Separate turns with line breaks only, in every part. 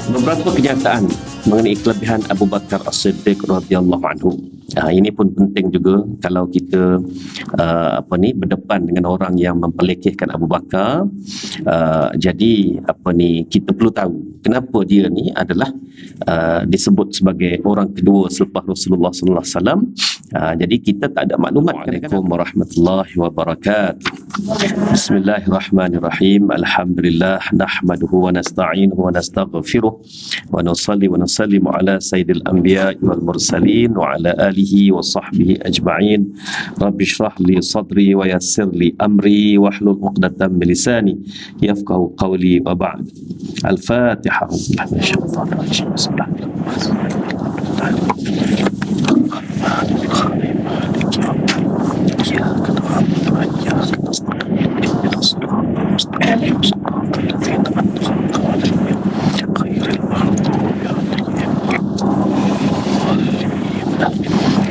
Beberapa kenyataan mengenai kelebihan Abu Bakar As-Siddiq radhiyallahu anhu. Ini pun penting juga kalau kita berdepan dengan orang yang memperlekehkan Abu Bakar. Jadi kita perlu tahu kenapa dia ni adalah disebut sebagai orang kedua selepas Rasulullah sallallahu alaihi wasallam. Jadi kita tak ada maklumat. Assalamualaikum warahmatullahi wabarakatuh. Bismillahirrahmanirrahim. Alhamdulillah nahmaduhu wa nasta'inuhu wa nastaghfiruh wa nusalli wa nusallimu ala sayyidil anbiya'i wal mursalin wa ala alihi wa sahbihi ajma'in. Rabbi shrah li sadri wa yassir li amri wa hlul 'uqdatam min lisani yafqahu qawli wa ba'd. Al-Fatihah.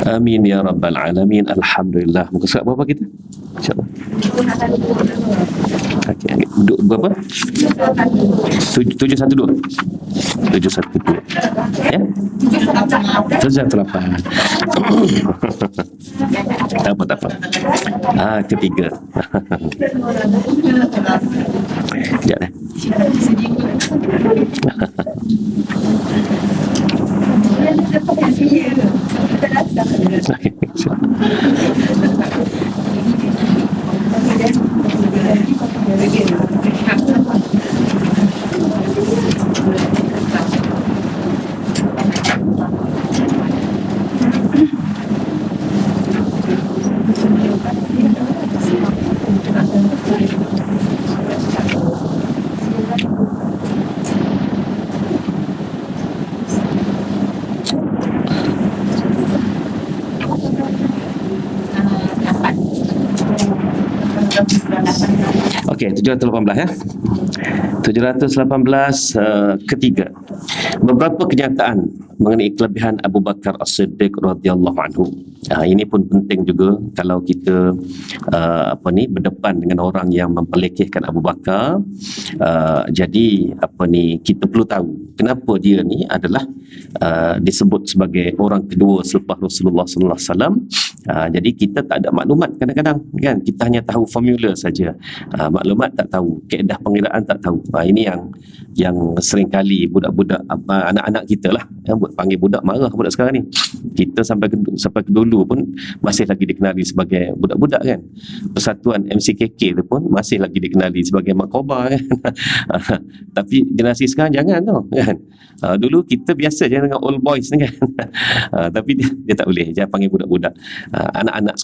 Amin ya rabbal alamin. Alhamdulillah. Muka surat berapa kita? InsyaAllah. Okay. Berapa? 712. 712. Ya? 718. Tak apa. Ketiga. Sekejap eh. Okey, 718 ya. 718 ketiga. Beberapa kenyataan mengenai kelebihan Abu Bakar As-Siddiq radhiyallahu anhu. Ini pun penting juga kalau kita berdepan dengan orang yang memperlekehkan Abu Bakar. Jadi kita perlu tahu kenapa dia ni adalah disebut sebagai orang kedua selepas Rasulullah sallallahu alaihi wasallam. Jadi kita tak ada maklumat kadang-kadang kan, kita hanya tahu formula saja. Maklumat tak tahu, kaedah pengiraan tak tahu. Ini yang seringkali budak-budak anak-anak kita lah yang panggil budak marah budak sekarang ni. Kita sampai ke dulu pun masih lagi dikenali sebagai budak-budak kan. Persatuan MCKK tu pun masih lagi dikenali sebagai makoba kan. Tapi generasi sekarang jangan tau kan. Dulu kita biasa je dengan old boys ni kan. Tapi dia tak boleh, jangan panggil budak-budak. Anak-anak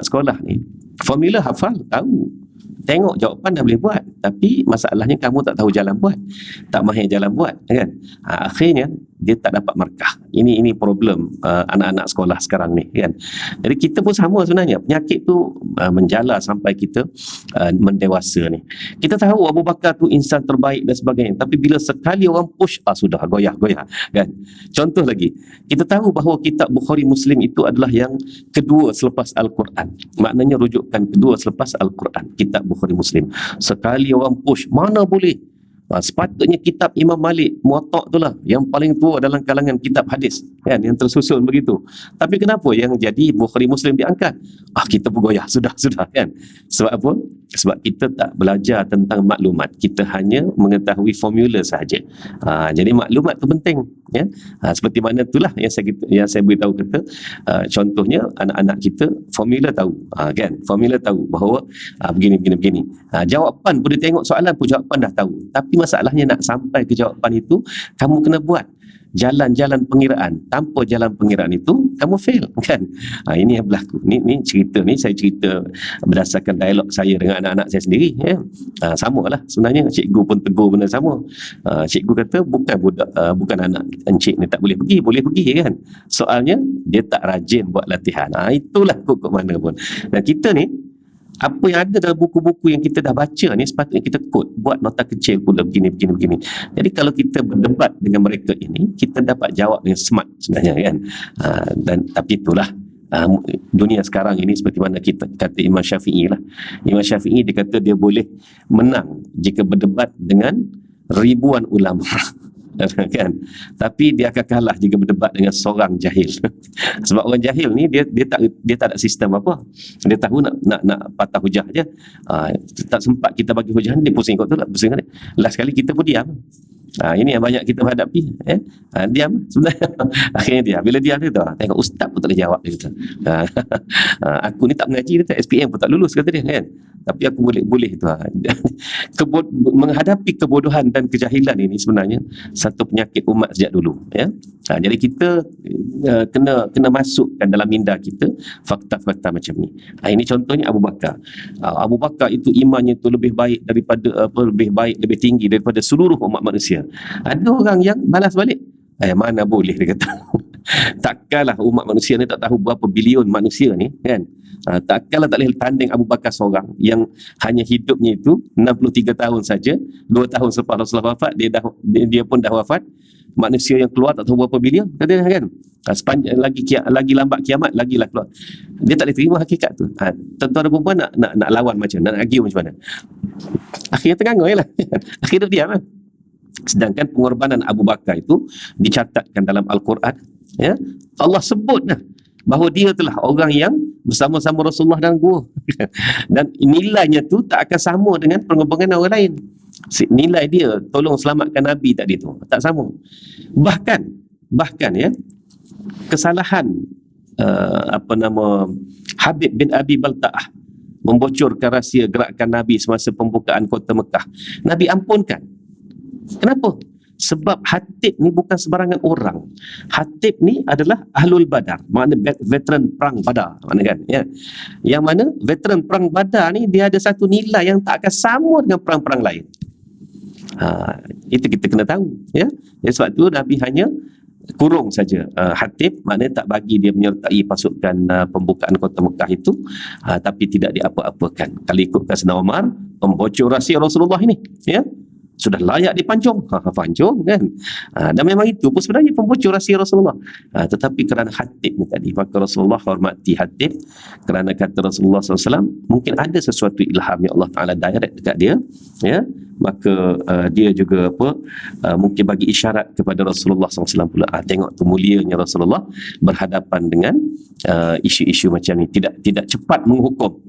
sekolah ni formula hafal tahu, tengok jawapan dah boleh buat, tapi masalahnya kamu tak tahu jalan buat, tak mahir jalan buat kan. Akhirnya dia tak dapat markah. Ini problem anak-anak sekolah sekarang ni kan. Jadi kita pun sama sebenarnya, penyakit tu menjala sampai kita mendewasa ni. Kita tahu Abu Bakar tu insan terbaik dan sebagainya, tapi bila sekali orang push sudah goyah-goyah kan. Contoh lagi, kita tahu bahawa kitab Bukhari Muslim itu adalah yang kedua selepas Al-Quran. Maknanya rujukan kedua selepas Al-Quran, kitab Bukhari Muslim. Sekali orang push, mana boleh. Sepatutnya kitab Imam Malik Muwatta' itulah yang paling tua dalam kalangan kitab hadis kan, yang tersusun begitu. Tapi kenapa yang jadi Bukhari Muslim diangkat? Kita bergoyah sudah kan. Sebab apa? Sebab kita tak belajar tentang maklumat, kita hanya mengetahui formula sahaja. Jadi maklumat tu penting ya. Seperti mana itulah yang saya beritahu kita, contohnya anak-anak kita formula tahu kan, formula tahu bahawa begini. Jawapan pun dia tengok soalan pun jawapan dah tahu, tapi masalahnya nak sampai ke jawapan itu kamu kena buat jalan-jalan pengiraan. Tanpa jalan pengiraan itu kamu fail kan. Ini yang berlaku. Ni cerita ni saya cerita berdasarkan dialog saya dengan anak-anak saya sendiri ya. Samalah sebenarnya, cikgu pun tegur benda sama. Cikgu kata bukan anak encik ni tak boleh pergi, boleh pergi kan. Soalnya dia tak rajin buat latihan. Itulah kok mana pun. Dan kita ni apa yang ada dalam buku-buku yang kita dah baca ni sepatutnya kita quote, buat nota kecil pula begini. Jadi kalau kita berdebat dengan mereka ini, kita dapat jawab dengan smart sebenarnya kan. Dan tapi itulah dunia sekarang ini, seperti mana kita kata Imam Syafi'i lah. Imam Syafi'i dia kata dia boleh menang jika berdebat dengan ribuan ulama. kan, tapi dia akan kalah jika berdebat dengan seorang jahil. Sebab orang jahil ni dia tak ada sistem apa, dia tahu nak patah hujah je. Tak sempat kita bagi hujah, dia pusing kot tu lah, pusing kan. Last kali kita pun diam. Ini yang banyak kita hadapi, diam sebenarnya. Akhirnya dia, bila dia tengok ustaz pun tak boleh jawab, dia kata. Aku ni tak mengaji, dia SPM pun tak lulus, kata dia kan, tapi aku boleh tu. Menghadapi kebodohan dan kejahilan ini sebenarnya satu penyakit umat sejak dulu, ya. Jadi kita kena masukkan dalam minda kita fakta-fakta macam ni. Ini contohnya Abu Bakar. Abu Bakar itu imannya itu lebih baik daripada lebih tinggi daripada seluruh umat manusia. Ada orang yang balas balik, mana boleh, dia kata. Takkanlah umat manusia ni tak tahu berapa bilion manusia ni, kan. Takkanlah tak boleh tanding Abu Bakar seorang yang hanya hidupnya itu 63 tahun saja. 2 tahun selepas Rasulullah wafat, dia pun dah wafat. Manusia yang keluar tak tahu berapa bilion, katanya, kan. Sepanjang lagi lambat kiamat lagilah keluar. Dia tak boleh terima hakikat tu. Tuan-tuan dan perempuan nak lawan macam nak argue macam mana? Akhirnya terganggu lah. Akhirnya diam lah. Sedangkan pengorbanan Abu Bakar itu dicatatkan dalam Al-Quran, ya. Allah sebut bahawa dia telah orang yang bersama-sama Rasulullah dan gua. Dan nilainya tu tak akan sama dengan pengorbanan orang lain. Nilai dia tolong selamatkan Nabi tadi tu tak sama. Bahkan ya, kesalahan Habib bin Abi Balta'ah membocorkan rahsia gerakan Nabi semasa pembukaan kota Mekah, Nabi ampunkan. Kenapa? Sebab Hatib ni bukan sebarangan orang. Hatib ni adalah Ahlul Badar, makna veteran perang Badar, mana kan, ya. Yang mana veteran perang Badar ni dia ada satu nilai yang tak akan sama dengan perang-perang lain. Itu kita kena tahu, ya. Sebab tu Nabi hanya kurung saja Hatib, maknanya tak bagi dia menyertai pasukan pembukaan kota Mekah itu, tapi tidak diapa-apakan. Kalau ikutkan Sayyidina Umar, pembocor rahsia Rasulullah ini, ya, sudah layak dipancung, pancung, kan. Dan memang itu pun sebenarnya pembocor rahsia Rasulullah, tetapi kerana Hatib ni tadi, maka Rasulullah hormati Hatib, kerana kata Rasulullah SAW, mungkin ada sesuatu ilham yang Allah Ta'ala direct dekat dia, ya. Maka dia juga mungkin bagi isyarat kepada Rasulullah SAW pula, tengok tu mulianya Rasulullah berhadapan dengan isu-isu macam ni, tidak cepat menghukum.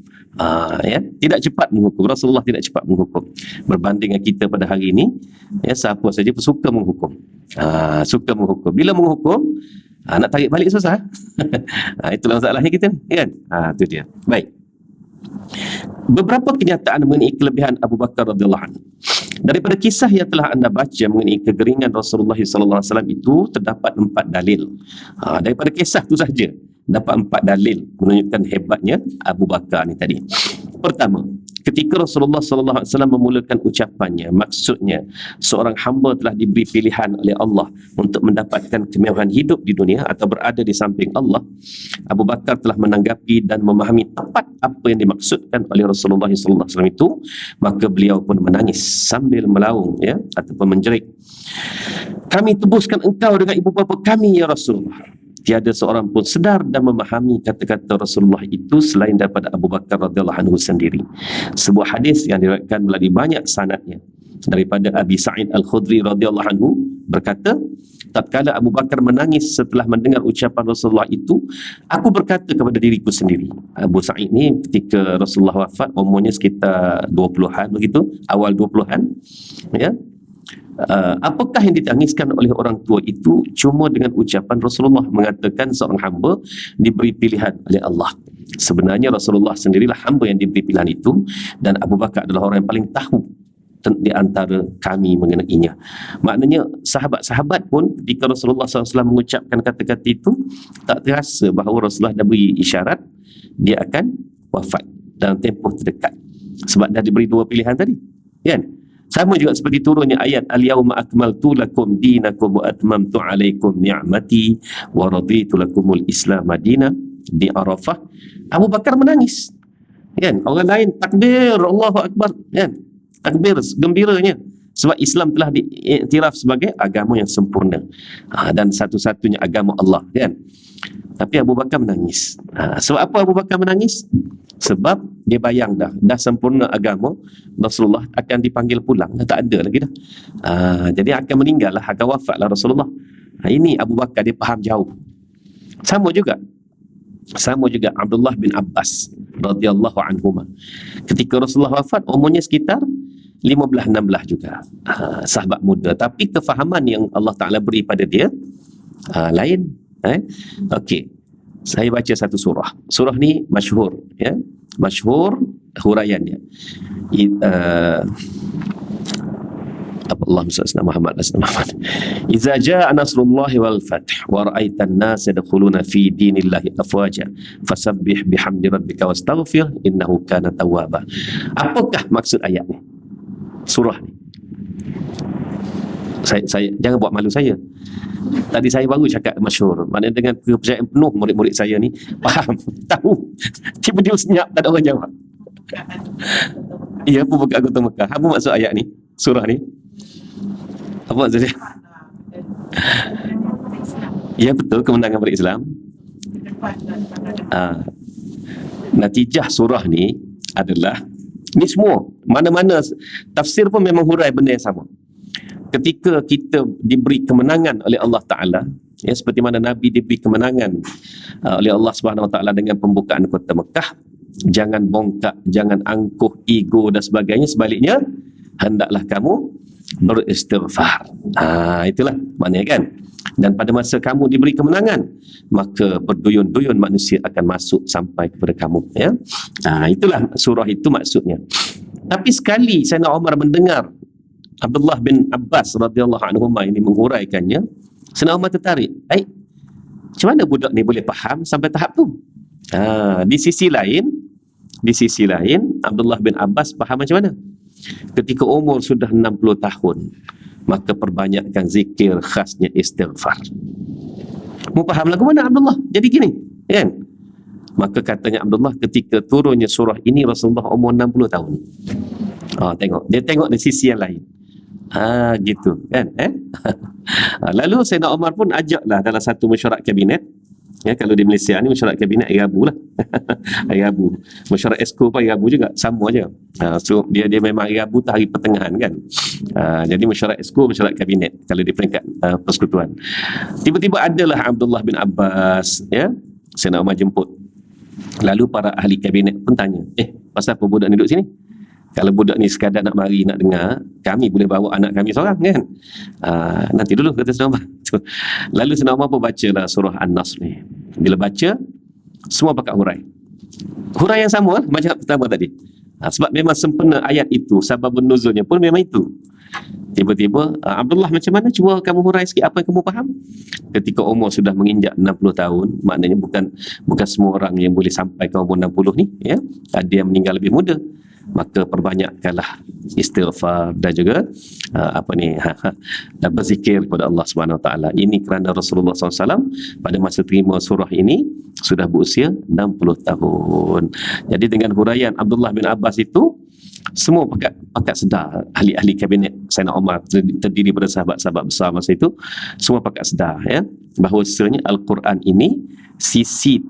Ya, tidak cepat menghukum. Rasulullah tidak cepat menghukum. Berbanding dengan kita pada hari ini, ya, siapa saja suka menghukum. Suka menghukum. Bila menghukum, nak tarik balik susah. Itulah masalahnya kita, kan. Itu dia. Baik. Beberapa kenyataan mengenai kelebihan Abu Bakar radhiyallahu anhu. Daripada kisah yang telah anda baca mengenai kegeringan Rasulullah sallallahu alaihi wasallam itu terdapat 4 dalil. Daripada kisah itu saja dapat 4 dalil menunjukkan hebatnya Abu Bakar ni tadi. Pertama, ketika Rasulullah sallallahu alaihi wasallam memulakan ucapannya, maksudnya seorang hamba telah diberi pilihan oleh Allah untuk mendapatkan kemewahan hidup di dunia atau berada di samping Allah. Abu Bakar telah menanggapi dan memahami tepat apa yang dimaksudkan oleh Rasulullah sallallahu alaihi wasallam itu, maka beliau pun menangis sambil melaung, ya, ataupun menjerit, "Kami tebuskan engkau dengan ibu bapa kami, ya Rasulullah." Tiada seorang pun sedar dan memahami kata-kata Rasulullah itu selain daripada Abu Bakar radhiyallahu anhu sendiri. Sebuah hadis yang diriwayatkan melalui banyak sanadnya daripada Abi Sa'id Al-Khudri radhiyallahu anhu berkata, tatkala Abu Bakar menangis setelah mendengar ucapan Rasulullah itu, aku berkata kepada diriku sendiri. Abu Sa'id ni ketika Rasulullah wafat umurnya sekitar 20-an begitu, awal 20-an, ya. Apakah yang ditangiskan oleh orang tua itu cuma dengan ucapan Rasulullah mengatakan seorang hamba diberi pilihan oleh Allah. Sebenarnya Rasulullah sendirilah hamba yang diberi pilihan itu, dan Abu Bakar adalah orang yang paling tahu di antara kami mengenainya. Maknanya sahabat-sahabat pun ketika Rasulullah SAW mengucapkan kata-kata itu, tak terasa bahawa Rasulullah dah beri isyarat dia akan wafat dalam tempoh terdekat, sebab dah diberi 2 pilihan tadi, kan. Sama juga seperti turunnya ayat al-yauma akmaltu lakum dinakum wa atmamtu alaikum ni'mati wa raditu lakumul Islam madina di Arafah. Abu Bakar menangis, kan. Orang lain takbir Allahu Akbar, kan, takbir gembiranya, Sebab Islam telah diiktiraf sebagai agama yang sempurna, dan satu-satunya agama Allah, kan? Tapi Abu Bakar menangis. Sebab apa Abu Bakar menangis? Sebab dia bayang dah sempurna agama, Rasulullah akan dipanggil pulang, dah tak ada lagi dah. Jadi akan meninggal lah, akan wafat lah Rasulullah. Ini Abu Bakar, dia faham jauh. Sama juga Abdullah bin Abbas radhiyallahu anhuma. Ketika Rasulullah wafat, umurnya sekitar 15-16 juga. Sahabat muda, tapi kefahaman yang Allah Ta'ala beri pada dia lain. Okey, saya baca satu surah. Surah ni masyhur, ya, masyhur huraiannya. Allahumma salli ala Muhammad. Idza jaa nasrullahi wal fath wa ra'aitan nas yadkhuluna fi dinillahi afwaja fasabbih bihamdi rabbika wastaghfir innahu kana tawwaba. Apakah maksud ayat ni? Surah ni. Saya jangan buat malu saya. Tadi saya baru cakap masyhur. Maknanya dengan kepercayaan penuh murid-murid saya ni faham, tahu. Tiba-tiba senyap, tak ada orang jawab. Ya, apa buka kota Mekah? Apa maksud ayat ni? Surah ni? Apa maksudnya? Ya, betul, kemenangan berislam. Natijah surah ni adalah, ni semua, mana-mana tafsir pun memang hurai benda yang sama. Ketika kita diberi kemenangan oleh Allah Ta'ala, ya, seperti mana Nabi diberi kemenangan oleh Allah Subhanahu Wa Ta'ala dengan pembukaan kota Mekah, jangan bongkak, jangan angkuh ego dan sebagainya. Sebaliknya, hendaklah kamu beristighfar. Itulah maknanya, kan? Dan pada masa kamu diberi kemenangan, maka berduyun-duyun manusia akan masuk sampai kepada kamu, ya. Itulah surah itu maksudnya. Tapi sekali Sayyidina Umar mendengar Abdullah bin Abbas radhiyallahu anhu ini menghuraikannya, Sayyidina Umar tertarik. Macam mana budak ni boleh faham sampai tahap tu? Di sisi lain Abdullah bin Abbas faham macam mana? Ketika umur sudah 60 tahun, maka perbanyakkan zikir, khasnya istighfar. Mu faham lagu mana Abdullah? Jadi gini, kan? Maka katanya Abdullah, ketika turunnya surah ini Rasulullah umur 60 tahun. Dia tengok dari sisi yang lain. Gitu, kan? Lalu Sayyidina Umar pun ajaklah dalam satu mesyuarat kabinet. Ya, kalau di Malaysia ni mesyuarat kabinet air abu lah. Air abu. Mesyuarat esko pun air abu juga, sama aja. So dia memang air abu tu hari pertengahan, kan. Jadi mesyuarat esko, mesyuarat kabinet kalau di peringkat persekutuan. Tiba-tiba adalah Abdullah bin Abbas, ya, Sayyidina Umar jemput. Lalu para ahli kabinet pun tanya, pasal apa budak ni duduk sini? Kalau budak ni sekadar nak mari, nak dengar, kami boleh bawa anak kami seorang, kan? Nanti dulu, kata Sayyidina Umar. Lalu Sayyidina Umar pun bacalah surah An-Nasr ni. Bila baca, semua pakat hurai. Hurai yang sama lah, macam pertama tadi. Sebab memang sempurna ayat itu, sababun nuzulnya pun memang itu. Tiba-tiba, Abdullah, macam mana? Cuba kamu hurai sikit apa yang kamu faham. Ketika umur sudah menginjak 60 tahun, maknanya bukan semua orang yang boleh sampai ke umur 60 ni, ya. Ada yang meninggal lebih muda. Maka perbanyakkanlah istighfar dan juga berzikir kepada Allah Subhanahu Wa Taala. Ini kerana Rasulullah SAW pada masa terima surah ini sudah berusia 60 tahun. Jadi dengan huraian Abdullah bin Abbas itu, semua pakat sedar. Ahli-ahli kabinet Sayyidina Umar, terdiri pada sahabat-sahabat besar masa itu, semua pakat sedar, ya, bahawasanya Al-Quran ini sisi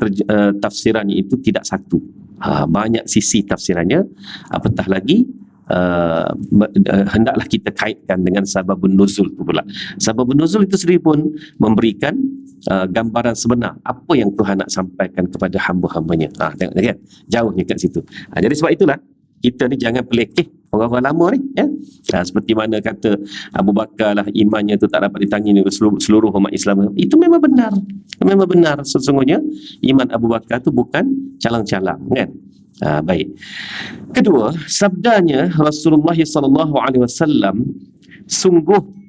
tafsirannya itu tidak satu. Banyak sisi tafsirannya. Apatah lagi hendaklah kita kaitkan dengan sababun nuzul itu pula. Sababun nuzul itu sendiri pun memberikan gambaran sebenar apa yang Tuhan nak sampaikan kepada hamba-hambanya. Tengok, kan? Jauhnya kat situ. Jadi sebab itulah kita ni jangan pelekeh orang-orang lama ni, ya. Seperti mana kata Abu Bakar lah, imannya tu tak dapat ditangani oleh seluruh umat Islam. Itu memang benar. Memang benar. Sesungguhnya iman Abu Bakar tu bukan calang-calang, kan? Baik. Kedua, sabdanya Rasulullah SAW,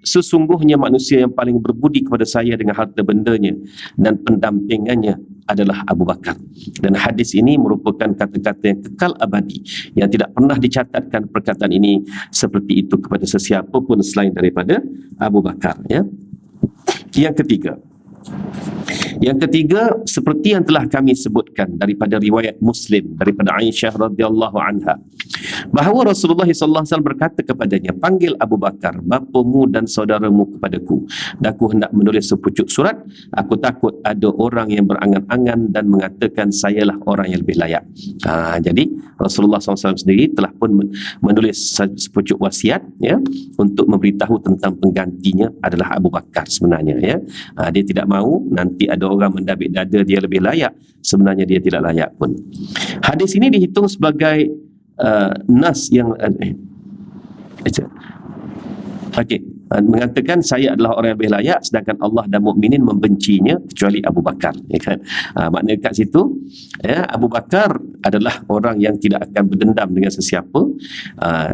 sesungguhnya manusia yang paling berbudi kepada saya dengan harta bendanya dan pendampingannya adalah Abu Bakar. Dan hadis ini merupakan kata-kata yang kekal abadi, yang tidak pernah dicatatkan perkataan ini seperti itu kepada sesiapa pun selain daripada Abu Bakar, ya. Yang ketiga, seperti yang telah kami sebutkan daripada riwayat Muslim daripada Aisyah radhiyallahu anha, bahawa Rasulullah SAW berkata kepadanya, panggil Abu Bakar, bapamu dan saudaramu kepadaku, dan aku hendak menulis sepucuk surat. Aku takut ada orang yang berangan-angan dan mengatakan sayalah orang yang lebih layak. Jadi Rasulullah SAW sendiri telah pun menulis sepucuk wasiat, ya, untuk memberitahu tentang penggantinya adalah Abu Bakar sebenarnya, ya. Dia tidak mahu nanti ada orang mendabik dada dia lebih layak, sebenarnya dia tidak layak pun. Hadis ini dihitung sebagai nas yang mengatakan saya adalah orang yang lebih layak, sedangkan Allah dan mukminin membencinya kecuali Abu Bakar, ya kan? Maknanya kat situ, ya, Abu Bakar adalah orang yang tidak akan berdendam dengan sesiapa,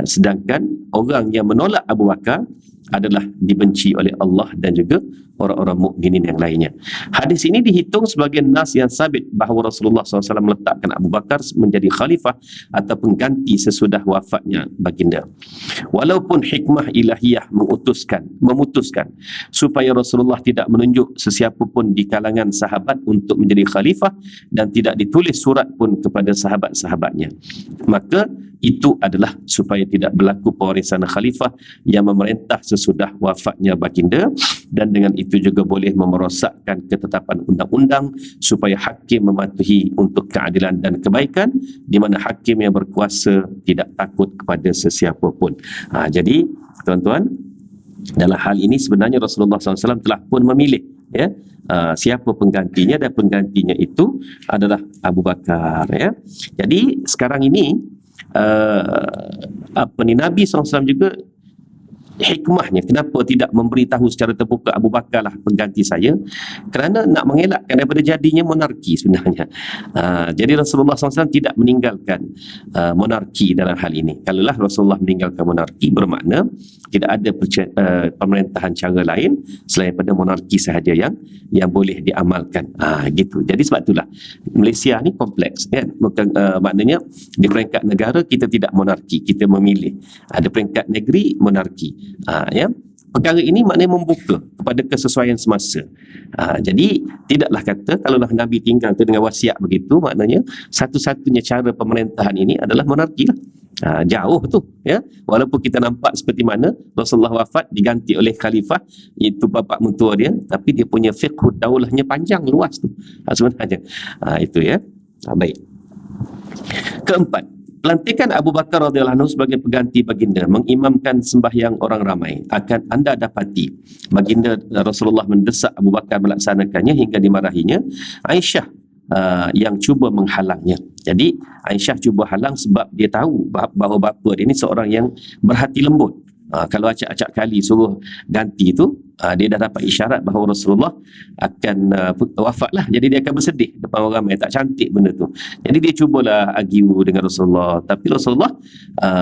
sedangkan orang yang menolak Abu Bakar adalah dibenci oleh Allah dan juga orang-orang mukminin yang lainnya. Hadis ini dihitung sebagai nas yang sabit bahawa Rasulullah SAW meletakkan Abu Bakar menjadi khalifah atau pengganti sesudah wafatnya baginda. Walaupun hikmah ilahiyah memutuskan supaya Rasulullah tidak menunjuk sesiapa pun di kalangan sahabat untuk menjadi khalifah dan tidak ditulis surat pun kepada sahabat-sahabatnya, maka itu adalah supaya tidak berlaku pewarisan khalifah yang memerintah sesudah wafatnya baginda, dan dengan itu juga boleh memerosakkan ketetapan undang-undang supaya hakim mematuhi untuk keadilan dan kebaikan, di mana hakim yang berkuasa tidak takut kepada sesiapa pun. Jadi tuan-tuan, dalam hal ini sebenarnya Rasulullah SAW telah pun memilih, ya, siapa penggantinya, dan penggantinya itu adalah Abu Bakar, ya. Jadi sekarang ini Nabi SAW juga hikmahnya kenapa tidak memberitahu secara terbuka Abu Bakar lah pengganti saya, kerana nak mengelakkan daripada jadinya monarki sebenarnya. Jadi Rasulullah SAW tidak meninggalkan monarki dalam hal ini. Kalaulah Rasulullah meninggalkan monarki, bermakna tidak ada pemerintahan cara lain selain pada monarki sahaja yang boleh diamalkan. Gitu. Jadi sebab itulah Malaysia ni kompleks, kan? Bukan, maknanya di peringkat negara kita tidak monarki, kita memilih. Ada peringkat negeri monarki. Ya, perkara ini maknanya membuka kepada kesesuaian semasa. Jadi tidaklah kata kalaulah Nabi tinggal tu dengan wasiat begitu, maknanya satu-satunya cara pemerintahan ini adalah monarki lah. Jauh tu, ya. Walaupun kita nampak seperti mana Rasulullah wafat diganti oleh khalifah, itu bapa mentua dia, tapi dia punya fiqh daulahnya panjang, luas tu sebenarnya. Itu, ya. Baik. Keempat, pelantikan Abu Bakar radhiyallahu anhu sebagai pengganti baginda mengimamkan sembahyang orang ramai. Akan anda dapati baginda Rasulullah mendesak Abu Bakar melaksanakannya hingga dimarahinya Aisyah yang cuba menghalangnya. Jadi Aisyah cuba halang sebab dia tahu bahawa bapa dia ni seorang yang berhati lembut. Kalau acak-acak kali suruh ganti itu, dia dah dapat isyarat bahawa Rasulullah akan wafat lah. Jadi dia akan bersedih depan orang ramai. Tak cantik benda tu. Jadi dia cubalah argue dengan Rasulullah. Tapi Rasulullah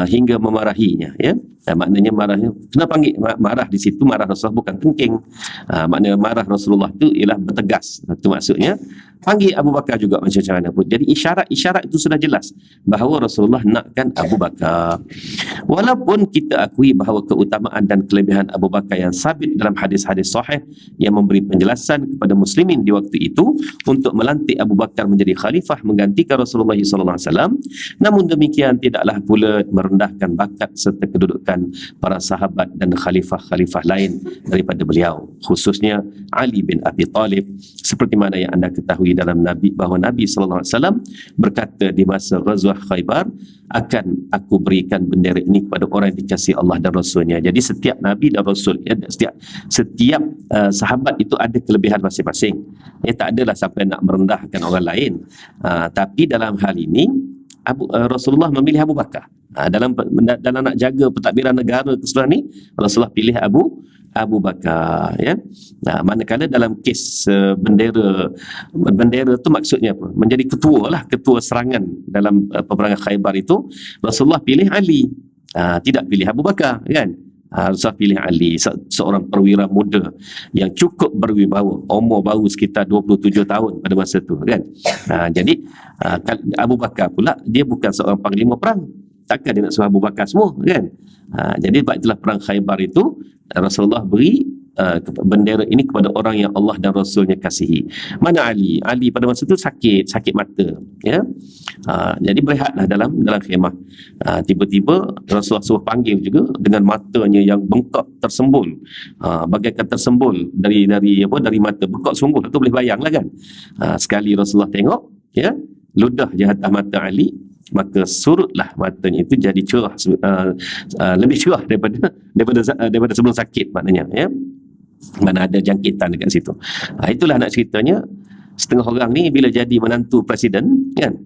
hingga memarahinya, ya. Maknanya marahnya, kena panggil marah di situ, marah Rasulullah bukan tengking. Maknanya marah Rasulullah itu ialah bertegas. Itu maksudnya panggil Abu Bakar juga macam mana pun. Jadi isyarat itu sudah jelas bahawa Rasulullah nakkan Abu Bakar. Walaupun kita akui bahawa keutamaan dan kelebihan Abu Bakar yang sabit dalam hadis-hadis sahih yang memberi penjelasan kepada muslimin di waktu itu untuk melantik Abu Bakar menjadi khalifah menggantikan Rasulullah SAW, namun demikian tidaklah pula merendahkan bakat serta kedudukan para sahabat dan khalifah-khalifah lain daripada beliau, khususnya Ali bin Abi Talib, seperti mana yang anda ketahui dalam bahawa Nabi SAW berkata di masa Ghazwah Khaybar, akan aku berikan bendera ini kepada orang yang dikasihi Allah dan Rasulnya. Jadi setiap Nabi dan Rasul, setiap sahabat itu ada kelebihan masing-masing. Tak adalah sampai nak merendahkan orang lain. Tapi dalam hal ini Rasulullah memilih Abu Bakar. Dalam nak jaga pentadbiran negara keseluruhan ni, Rasulullah pilih Abu Bakar, ya. Manakala dalam kes bendera tu maksudnya apa? Menjadi ketua serangan dalam peperangan Khaybar itu, Rasulullah pilih Ali. Tidak pilih Abu Bakar, kan? Rasulullah pilih Ali, seorang perwira muda yang cukup berwibawa, umur baru sekitar 27 tahun pada masa itu, kan? Jadi Abu Bakar pula dia bukan seorang panglima perang. Takkan dia nak suruh Abu Bakar semua, kan? Jadi sebab itulah perang Khaybar itu Rasulullah beri bendera ini kepada orang yang Allah dan Rasulnya kasihi. Mana Ali? Ali pada masa itu sakit mata, ya. Jadi berehatlah dalam khemah. Tiba-tiba Rasulullah suruh panggil juga dengan matanya yang bengkak tersembul, bagaikan tersembul dari mata, bengkak sungguh tu, boleh bayanglah kan. Sekali Rasulullah tengok, ya, ludah je atas mata Ali, maka surutlah matanya itu jadi cerah, lebih cerah daripada sebelum sakit, maknanya, ya. Mana ada jangkitan dekat situ. Itulah nak ceritanya, setengah orang ni bila jadi menantu presiden, kan,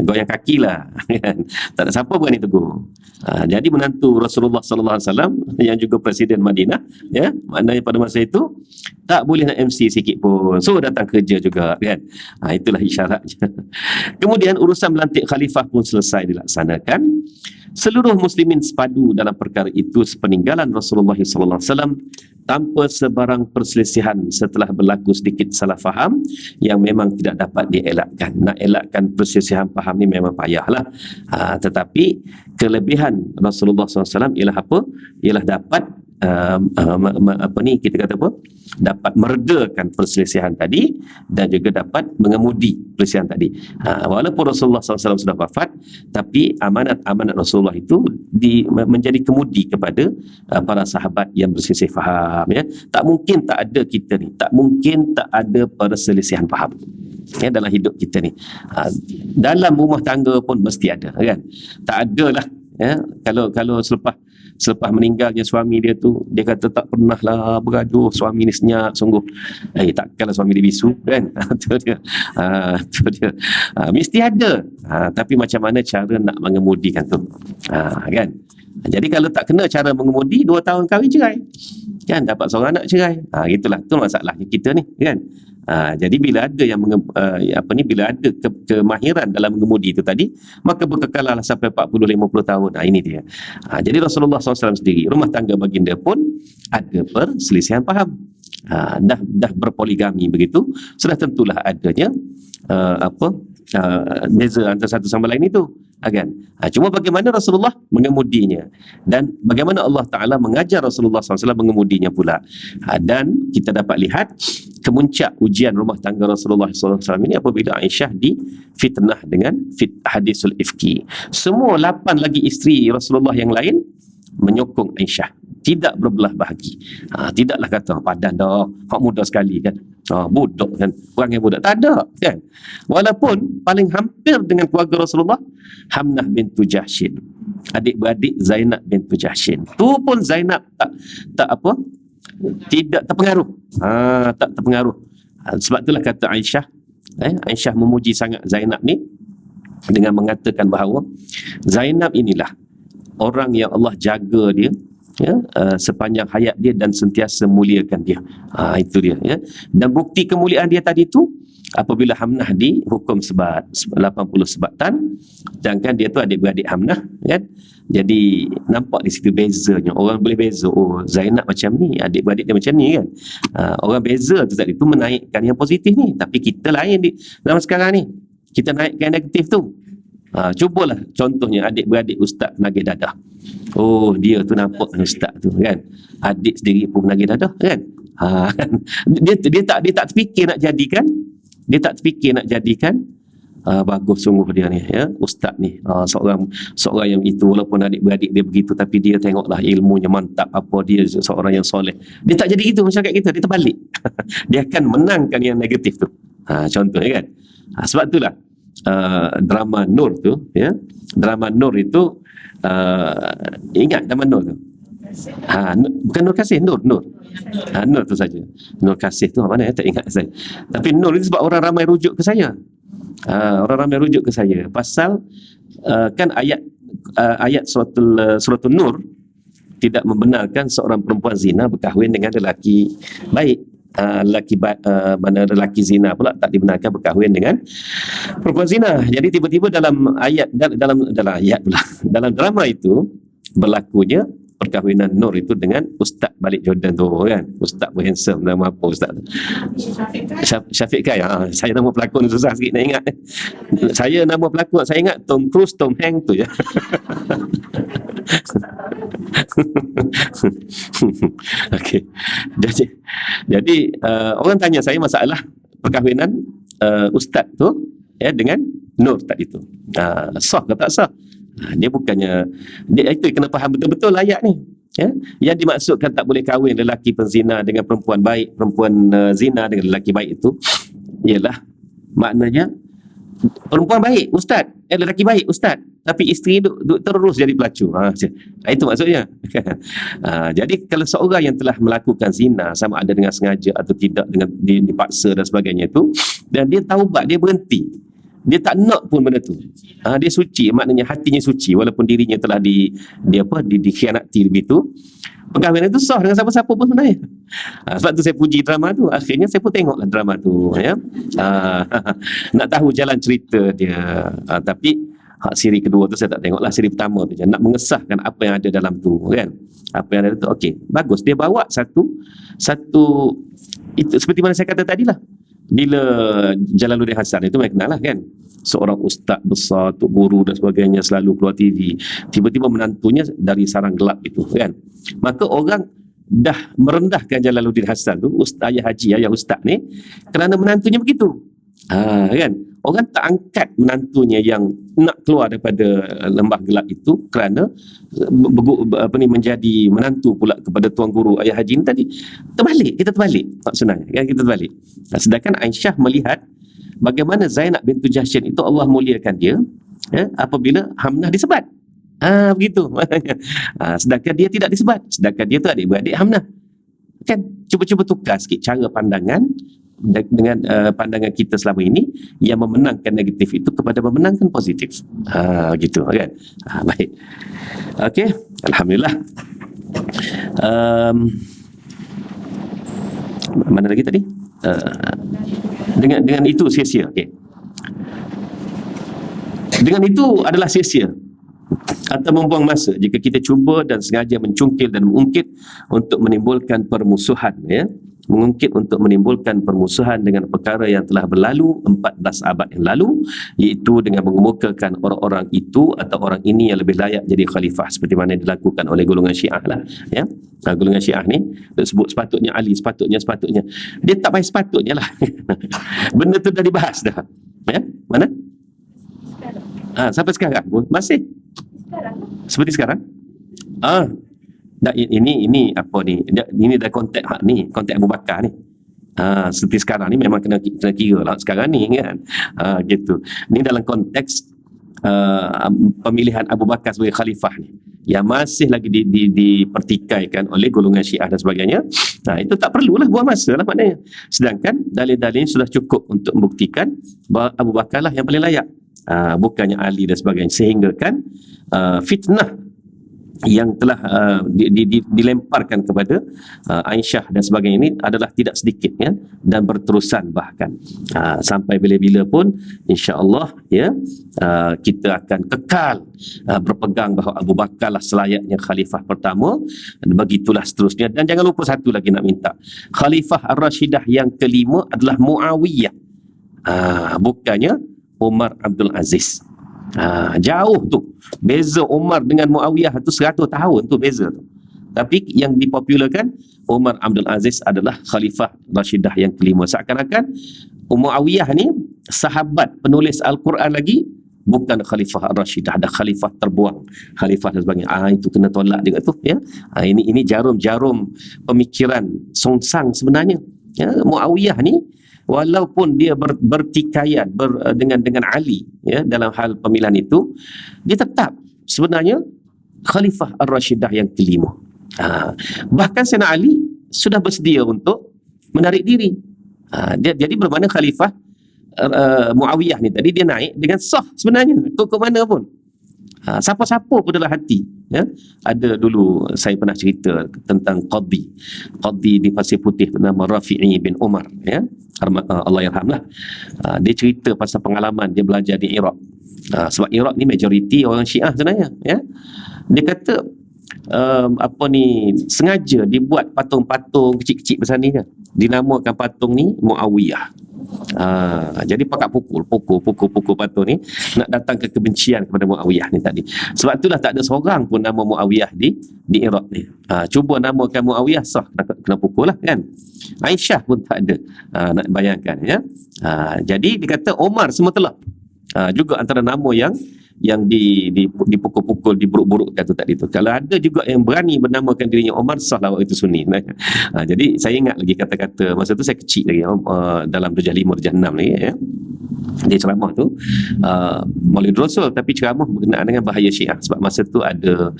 goyang kaki lah, kan? Tak ada siapa berani tegur. Jadi menantu Rasulullah sallallahu alaihi wasallam yang juga presiden Madinah, ya, maknanya pada masa itu tak boleh nak MC sikit pun, so datang kerja juga, kan. Itulah isyaratnya. Kemudian urusan melantik khalifah pun selesai dilaksanakan. Seluruh muslimin sepadu dalam perkara itu sepeninggalan Rasulullah sallallahu alaihi wasallam tanpa sebarang perselisihan setelah berlaku sedikit salah faham yang memang tidak dapat dielakkan. Nak elakkan perselisihan faham ni memang payahlah. Tetapi kelebihan Rasulullah SAW ialah apa? Ialah dapat kita kata apa? Dapat meredakan perselisihan tadi dan juga dapat mengemudi perselisihan tadi. Walaupun Rasulullah SAW sudah wafat, tapi amanat Rasulullah itu menjadi kemudi kepada para sahabat yang berselisih faham, ya. Tak mungkin tak ada kita ni, tak mungkin tak ada perselisihan faham, ya, dalam hidup kita ni. Dalam rumah tangga pun mesti ada, kan. Tak adalah, ya, kalau selepas meninggalnya suami dia tu, dia kata tak pernah lah bergaduh, suami ni senyap sungguh. Takkanlah suami dia bisu, kan. Tu dia. Mesti ada. Tapi macam mana cara nak mengemudikan tu, kan. Jadi kalau tak kena cara mengemudi, 2 tahun kahwin cerai, kan, dapat seorang anak cerai. Itulah tu masalahnya kita ni, kan. Jadi bila ada bila ada kemahiran dalam mengemudi itu tadi, maka berkekalah sampai 40-50 tahun. Ini dia. Jadi Rasulullah SAW sendiri, rumah tangga baginda pun ada perselisihan faham. Dah berpoligami begitu, sudah tentulah adanya beza antara satu sama lain itu, kan. Cuma bagaimana Rasulullah mengemudinya dan bagaimana Allah Ta'ala mengajar Rasulullah SAW mengemudinya pula. Dan kita dapat lihat kemuncak ujian rumah tangga Rasulullah SAW ini apabila Aisyah difitnah dengan hadisul ifki. Semua 8 lagi isteri Rasulullah yang lain menyokong Aisyah, tidak berbelah bahagi. Tidaklah kata padan dah, hak muda sekali, kan. Budak, kan, perangai budak, tak ada, kan. Walaupun paling hampir dengan keluarga Rasulullah, Hamnah bintu Jahsyin, adik-beradik Zainab bintu Jahsyin, tu pun Zainab tidak terpengaruh. Tak terpengaruh. Sebab itulah kata Aisyah, Aisyah memuji sangat Zainab ni dengan mengatakan bahawa Zainab inilah orang yang Allah jaga dia, ya, sepanjang hayat dia dan sentiasa muliakan dia. Itu dia, ya. Dan bukti kemuliaan dia tadi tu apabila Hamnah dihukum 80 sebatan, sedangkan dia tu adik-beradik Hamnah, kan. Jadi nampak di situ bezanya. Orang boleh beza, oh Zainab macam ni, adik-beradik dia macam ni, kan. Orang beza tu tadi tu menaikkan yang positif ni, tapi kita lain di zaman sekarang ni, kita naikkan yang negatif tu. Cubalah contohnya adik-beradik ustaz penagih dadah. Oh, dia tu nampak ustaz tu, kan. Adik sendiri pun penagih dadah, kan. Dia tak terfikir nak jadikan, bagus sungguh dia ni, ya, ustaz ni. Seorang yang itu, walaupun adik-beradik dia begitu, tapi dia tengoklah ilmunya mantap, dia seorang yang soleh. Dia tak jadi itu masyarakat kita, dia terbalik. Dia akan menangkan yang negatif tu. Contohnya, kan. Sebab itulah drama Nur tu, ya, drama Nur itu, ingat drama Nur tu? Bukan Nur Kasih, Nur tu saja. Nur Kasih tu mana, tak ingat saya. Tapi Nur itu sebab orang ramai rujuk ke saya. Pasal kan ayat suratul Nur tidak membenarkan seorang perempuan zina berkahwin dengan lelaki baik. Mana lelaki zina pula tak dibenarkan berkahwin dengan perempuan zina. Jadi tiba-tiba dalam ayat, dalam ayat pula, dalam drama itu berlakunya perkahwinan Nur itu dengan ustaz balik Jordan tu kan. Ustaz pun handsome, nama apa ustaz tu? Syafiq Kai. Saya nama pelakon susah sikit nak ingat. Saya nama pelakon saya ingat Tom Cruise, Tom Hanks tu je. Okey. Jadi orang tanya saya masalah perkahwinan ustaz tu dengan Nur tadi tu. Sah ke tak sah? Dia bukannya itu kena faham betul-betul ayat ni. Yang dimaksudkan tak boleh kahwin lelaki penzina dengan perempuan baik, perempuan zina dengan lelaki baik itu ialah maknanya perempuan baik ustaz, lelaki baik ustaz, tapi isteri duk terus jadi pelacur. Itu maksudnya. Jadi kalau seorang yang telah melakukan zina sama ada dengan sengaja atau tidak, dengan dipaksa dan sebagainya itu, dan dia taubat, dia berhenti, dia tak nak pun benda tu, dia suci, maknanya hatinya suci walaupun dirinya telah dikhianati begitu, perkahwinan itu sah dengan siapa-siapa pun sebenarnya. Sebab tu saya puji drama tu, akhirnya saya pun tengoklah drama tu ya. Nak tahu jalan cerita dia, tapi siri kedua tu saya tak tengoklah, siri pertama tu je, nak mengesahkan apa yang ada dalam tu kan, apa yang ada tu. Okey, bagus, dia bawa satu itu seperti mana saya kata tadilah. Bila Jalaluddin Hasan itu, saya kenal lah kan, seorang ustaz besar, tok guru dan sebagainya, selalu keluar TV, tiba-tiba menantunya dari sarang gelap itu kan, maka orang dah merendahkan Jalaluddin Hasan tu, ayah haji, ayah ustaz ni, kerana menantunya begitu. Kan, orang tak angkat menantunya yang nak keluar daripada lembah gelap itu kerana menjadi menantu pula kepada tuan guru ayah haji ni tadi. Kita terbalik maksudnya kan, kita terbalik. Sedangkan Aisyah melihat bagaimana Zainab bintu Jahsyin itu Allah muliakan dia apabila Hamnah disebat. Begitu. Sedangkan dia tidak disebat, sedangkan dia tu adik-beradik Hamnah. Kan, cuba-cuba tukar sikit cara pandangan dengan pandangan kita selama ini yang memenangkan negatif itu kepada memenangkan positif. Gitu kan. Baik. Okey, alhamdulillah. Mana lagi tadi? Dengan itu sia-sia. Okey. Dengan itu adalah sia-sia atau membuang masa jika kita cuba dan sengaja mencungkil dan mengungkit untuk menimbulkan permusuhan mengungkit untuk menimbulkan permusuhan dengan perkara yang telah berlalu 14 abad yang lalu, iaitu dengan mengemukakan orang-orang itu atau orang ini yang lebih layak jadi khalifah, seperti mana yang dilakukan oleh golongan Syiah lah ya. Golongan Syiah ni sebut sepatutnya Ali, sepatutnya dia tak payah sepatutnya lah. Benda tu dah dibahas dah ya. Mana? Sampai sekarang masih seperti sekarang. Ini apa ni? Ini dah konteks ni, konteks Abu Bakar ni. Seperti sekarang ni memang kena kira lah sekarang ni kan. Gitu. Ini dalam konteks pemilihan Abu Bakar sebagai khalifah ni, yang masih lagi dipertikaikan oleh golongan Syiah dan sebagainya. Itu tak perlulah buang masa lah maknanya. Sedangkan dalil-dalil sudah cukup untuk membuktikan bahawa Abu Bakar lah yang paling layak, bukannya Ali dan sebagainya, sehingga kan fitnah yang telah dilemparkan kepada Aisyah dan sebagainya ini adalah tidak sedikit ya, dan berterusan bahkan sampai bila-bila pun insya-Allah ya, kita akan kekal berpegang bahawa Abu Bakar lah selayaknya khalifah pertama, begitulah seterusnya. Dan jangan lupa satu lagi nak minta, khalifah Ar-Rashidah yang kelima adalah Muawiyah, bukannya Umar Abdul Aziz. Jauh tu beza Umar dengan Muawiyah tu 100 tahun tu beza tu. Tapi yang dipopularkan Umar Abdul Aziz adalah khalifah Rashidah yang kelima. Seakan-akan Muawiyah ni sahabat penulis Al-Quran lagi, bukan khalifah Rashidah, ada khalifah terbuang, khalifah dan sebagainya. Itu kena tolak juga tu ya. Ini jarum-jarum pemikiran songsang sebenarnya ya. Muawiyah ni walaupun dia bertikaian dengan Ali ya dalam hal pemilihan itu, dia tetap sebenarnya khalifah Ar-Rashidah yang kelima. Bahkan Sayyidina Ali sudah bersedia untuk menarik diri. Jadi bermakna khalifah Muawiyah ni tadi dia naik dengan sah sebenarnya, ke mana pun. Siapa-siapa pun dalam hati ya. Ada dulu saya pernah cerita tentang qadhi di Pasir Putih bernama Rafi'i bin Umar ya, Allah yarhamlah. Dia cerita pasal pengalaman dia belajar di Iraq. Sebab Iraq ni majoriti orang Syiah sebenarnya ya. Dia kata sengaja dibuat patung-patung kecil-kecil besar ni kan. Dinamakan patung ni Muawiyah. Jadi pakat pukul patung ni nak datang ke kebencian kepada Muawiyah ni tadi. Sebab itulah tak ada seorang pun nama Muawiyah di Iraq ni. Cuba namakan Muawiyah sah kena pukul lah kan. Aisyah pun tak ada. Nak bayangkan ya. Jadi dikata Omar semua telah. Juga antara nama yang dipukul-pukul, diburuk-burukkan tu tadi tu. Kalau ada juga yang berani bernamakan dirinya Omar, sahlah itu Sunni. Jadi saya ingat lagi kata-kata masa tu saya kecil lagi dalam darjah 5 darjah 6 lagi ya. Dia ceramah tu Maulid Rasul, tapi ceramah berkenaan dengan bahaya Syiah. Sebab masa tu ada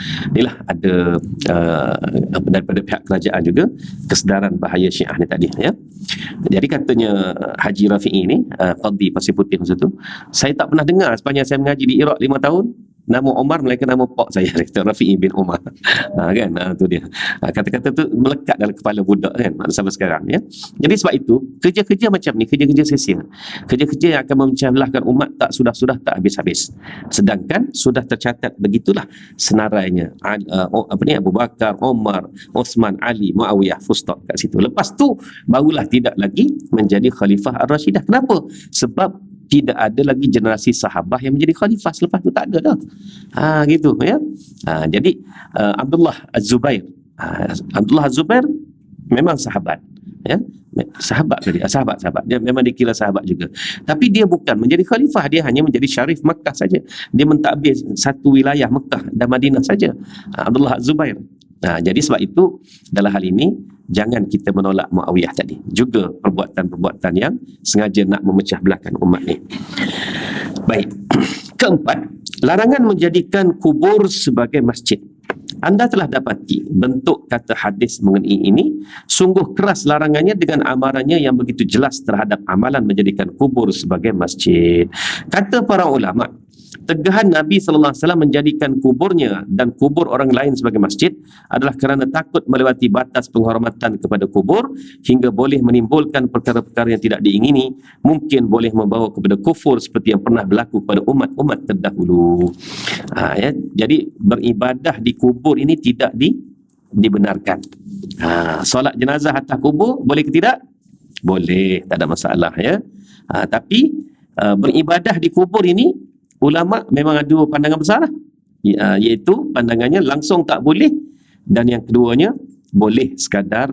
daripada pihak kerajaan juga kesedaran bahaya Syiah ni tadi ya. Jadi katanya Haji Rafi'i ni Qadhi Pasir Putih masa tu, saya tak pernah dengar sepanjang saya mengaji di Iraq 5 tahun nama Omar melainkan nama pak saya, kata Rafi'i bin Omar. Kan tu dia. Kata-kata tu melekat dalam kepala budak kan sampai sekarang ya. Jadi sebab itu kerja-kerja macam ni, kerja-kerja sia-sia, kerja-kerja yang akan memecah belahkan umat tak sudah tak habis-habis. Sedangkan sudah tercatat begitulah senarainya Abu Bakar, Omar, Osman, Ali, Muawiyah, full stop kat situ. Lepas tu barulah tidak lagi menjadi Khalifah Ar-Rashidah. Kenapa? Sebab tidak ada lagi generasi sahabah yang menjadi khalifah. Selepas tu tak ada dah. Gitu ya. Jadi Abdullah Az-Zubair memang sahabat ya. Sahabat dia memang dikira sahabat juga, tapi dia bukan menjadi khalifah, dia hanya menjadi syarif Makkah saja. Dia mentadbir satu wilayah Makkah dan Madinah saja, Abdullah Az-Zubair. Jadi sebab itu dalam hal ini jangan kita menolak Muawiyah tadi, juga perbuatan-perbuatan yang sengaja nak memecah belahkan umat ni. Baik. Keempat, larangan menjadikan kubur sebagai masjid. Anda telah dapati bentuk kata hadis mengenai ini, sungguh keras larangannya dengan amarannya yang begitu jelas terhadap amalan menjadikan kubur sebagai masjid. Kata para ulama, tegahan Nabi SAW menjadikan kuburnya dan kubur orang lain sebagai masjid adalah kerana takut melewati batas penghormatan kepada kubur hingga boleh menimbulkan perkara-perkara yang tidak diingini, mungkin boleh membawa kepada kufur seperti yang pernah berlaku pada umat-umat terdahulu. Ya, jadi beribadah di kubur ini tidak dibenarkan. Solat jenazah atas kubur boleh ke tidak? Boleh, tak ada masalah ya. Tapi beribadah di kubur ini ulama memang ada pandangan besar lah. Iaitu pandangannya langsung tak boleh, dan yang keduanya boleh sekadar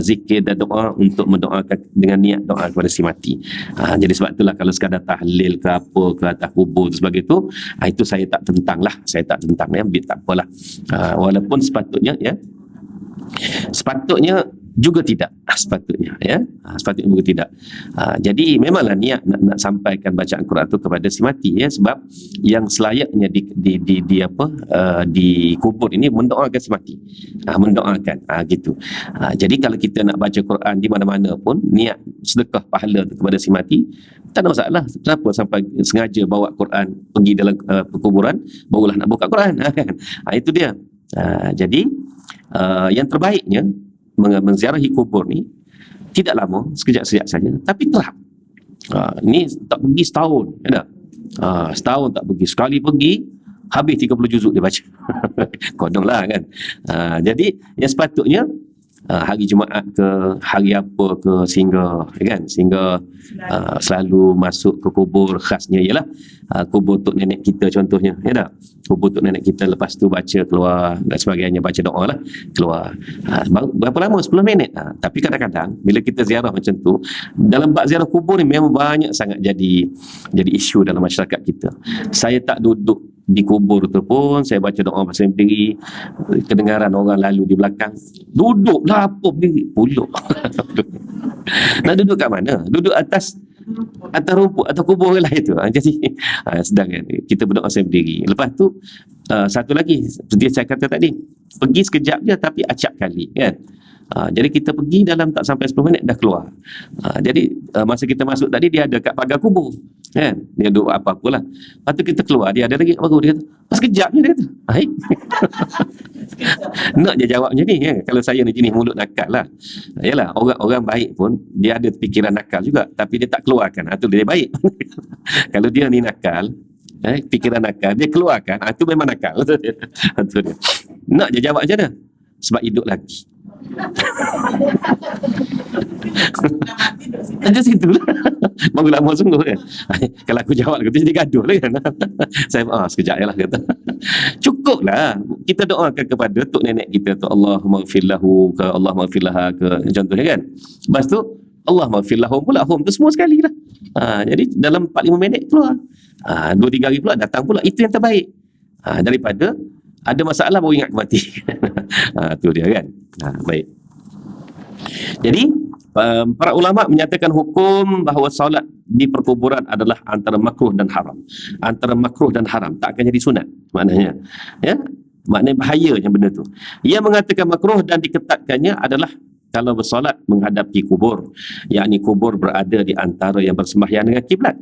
zikir dan doa untuk mendoakan dengan niat doa kepada si mati. Jadi sebab itulah kalau sekadar tahlil ke apa ke atas kubur sebagai itu saya tak tentang lah, ya, tak apalah. Walaupun sepatutnya juga tidak, sepatutnya juga tidak. Jadi memanglah niat nak sampaikan bacaan Quran itu kepada si mati ya, sebab yang selayaknya di kubur ini mendoakan si mati, mendoakan gitu. Jadi kalau kita nak baca Quran di mana-mana pun niat sedekah pahala kepada si mati, tak ada masalah. Kenapa sampai sengaja bawa Quran pergi dalam perkuburan barulah nak buka Quran kan? Itu dia. Jadi yang terbaiknya menziarahi kubur ni tidak lama, sekejap-sekejap saja, tapi kerap. Ni tak pergi setahun, ada. Setahun tak pergi, sekali pergi habis 30 juzuk dia baca. Kodong lah kan. Jadi yang sepatutnya hari Jumaat ke hari apa ke sehingga selalu masuk ke kubur, khasnya ialah kubur tok nenek kita contohnya, ya tak? Kubur tok nenek kita, lepas tu baca keluar dan sebagainya, baca doa lah keluar. Berapa lama? 10 minit. Tapi kadang-kadang bila kita ziarah macam tu, dalam bab ziarah kubur ni memang banyak sangat jadi isu dalam masyarakat kita. Saya tak duduk di kubur tu pun saya baca doa pasal berdiri, kedengaran orang lalu di belakang, duduklah apa berdiri puluk. Nak duduk kat mana? Duduk atas rumput atau kubur orang lain tu. Jadi sedang kita berdoa saya berdiri. Lepas tu satu lagi seperti saya kata tadi, pergi sekejap je tapi acap kali kan. Jadi kita pergi dalam tak sampai 10 minit dah keluar. Jadi masa kita masuk tadi dia ada kat pagar kubur kan, dia duduk apa-apalah. Lepas tu kita keluar, dia ada lagi kat pagar. Dia kata sekejap je, dia kata hai. Nak je jawab macam ni kan? Kalau saya ni jenis mulut nakal lah. Yalah, orang baik pun dia ada fikiran nakal juga, tapi dia tak keluarkan. Itu dia baik. Kalau dia ni nakal, Fikiran nakal dia keluarkan, itu memang nakal. Itu dia. Itu dia. Nak je jawab macam mana? Sebab hidup lagi. Macam situ lah. Baru lama sungguh kan. Kalau aku jawab kata jadi gaduh lah kan. Saya sekejap je lah kata. Cukup lah kita doakan kepada tok nenek kita tu, Allah maghfirlahu ke, Allah maghfirlaha ke, contohnya kan. Lepas tu Allah maghfirlahum pula, hum tu semua sekali lah. Jadi dalam 4-5 minit keluar. 2-3 hari pula datang pula. Itu yang terbaik. Daripada ada masalah baru ingat mati. Tu dia kan. Baik. Jadi para ulama menyatakan hukum bahawa solat di perkuburan adalah antara makruh dan haram. Antara makruh dan haram, tak akan jadi sunat maknanya. Ya, maknanya bahayanya benda tu. Ia mengatakan makruh dan diketatkannya adalah kalau bersolat menghadapi kubur, yakni kubur berada di antara yang bersembahyang dengan kiblat.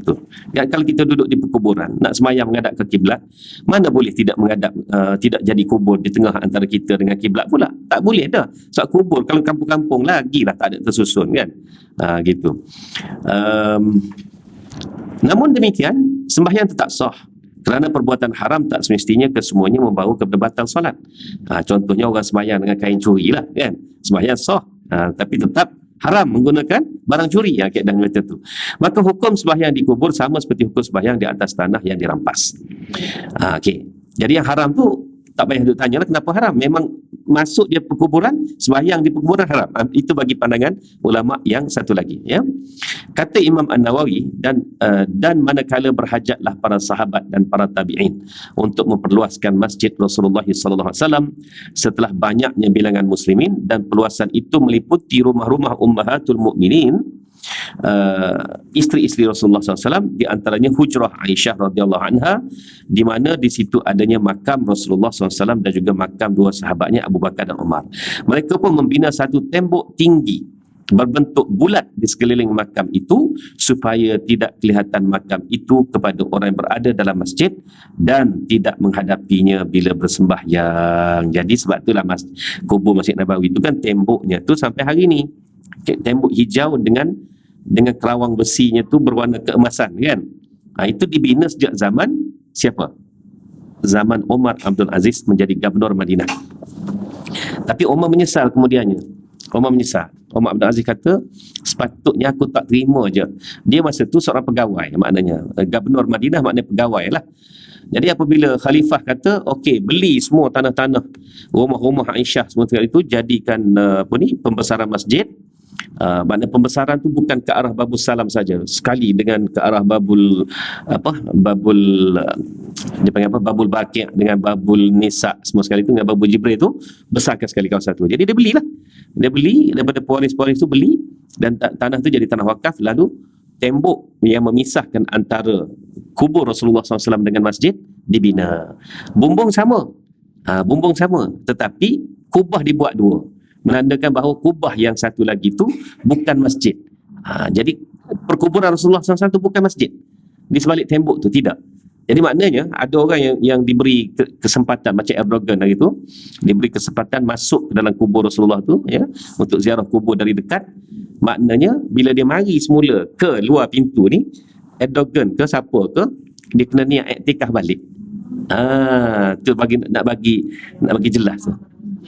Tu. Dan kalau kita duduk di perkuburan nak sembahyang menghadap ke kiblat, mana boleh tidak menghadap, tidak jadi kubur di tengah antara kita dengan kiblat pula. Tak boleh dah. Sebab kubur kalau kampung-kampung lagilah tak ada tersusun kan. Gitu. Namun demikian sembahyang tetap sah. Kerana perbuatan haram tak semestinya kesemuanya membawa kepada batal solat. Contohnya orang sembahyang dengan kain curi lah kan. Sembahyang sah, tapi tetap haram menggunakan barang curi yang kaedah macam tu. Maka hukum sembahyang di kubur sama seperti hukum sembahyang di atas tanah yang dirampas. Okey. Jadi yang haram tu tak payah duk tanya lah kenapa haram. Memang masuk dia perkuburan, sembahyang di perkuburan haram. Itu bagi pandangan ulama yang satu lagi. Ya. Kata Imam An-Nawawi dan manakala berhajatlah para sahabat dan para tabi'in untuk memperluaskan masjid Rasulullah SAW setelah banyaknya bilangan muslimin dan perluasan itu meliputi rumah-rumah ummahatul mukminin, isteri-isteri Rasulullah SAW, di antaranya hujrah Aisyah radhiyallahu anha, di mana di situ adanya makam Rasulullah SAW dan juga makam dua sahabatnya Abu Bakar dan Umar. Mereka pun membina satu tembok tinggi berbentuk bulat di sekeliling makam itu supaya tidak kelihatan makam itu kepada orang yang berada dalam masjid dan tidak menghadapinya bila bersembahyang. Jadi sebab itulah kubur Masjid Nabawi itu kan temboknya tu sampai hari ni tembok hijau dengan kerawang besinya tu berwarna keemasan kan. Itu dibina sejak zaman siapa? Zaman Umar Abdul Aziz menjadi Gubernur Madinah. Tapi Umar menyesal kemudiannya. Umar Abdul Aziz kata, sepatutnya aku tak terima je. Dia masa tu seorang pegawai maknanya. Gubernur Madinah maknanya pegawai lah. Jadi apabila khalifah kata, okey, beli semua tanah-tanah rumah-rumah Aisyah semua itu jadikan pembesaran masjid. Maknanya pembesaran tu bukan ke arah Babul Salam saja, sekali dengan ke arah Babul dia panggil apa, Babul Baqi' dengan Babul Nisa semua sekali tu, dengan Babul Jibril tu besarkan sekali kawasan tu. Jadi dia belilah, dia beli daripada pewaris-pewaris tu, beli, dan tanah tu jadi tanah wakaf. Lalu tembok yang memisahkan antara kubur Rasulullah SAW dengan masjid dibina. Bumbung sama, tetapi kubah dibuat dua, menandakan bahawa kubah yang satu lagi tu bukan masjid. Jadi perkuburan Rasulullah SAW itu bukan masjid. Di sebalik tembok tu tidak. Jadi maknanya ada orang yang diberi kesempatan macam Erdogan hari tu, diberi kesempatan masuk ke dalam kubur Rasulullah tu ya, untuk ziarah kubur dari dekat. Maknanya bila dia mari semula ke luar pintu ni, Erdogan ke siapa ke, dia kena niat iktikaf balik. Tu nak bagi jelas.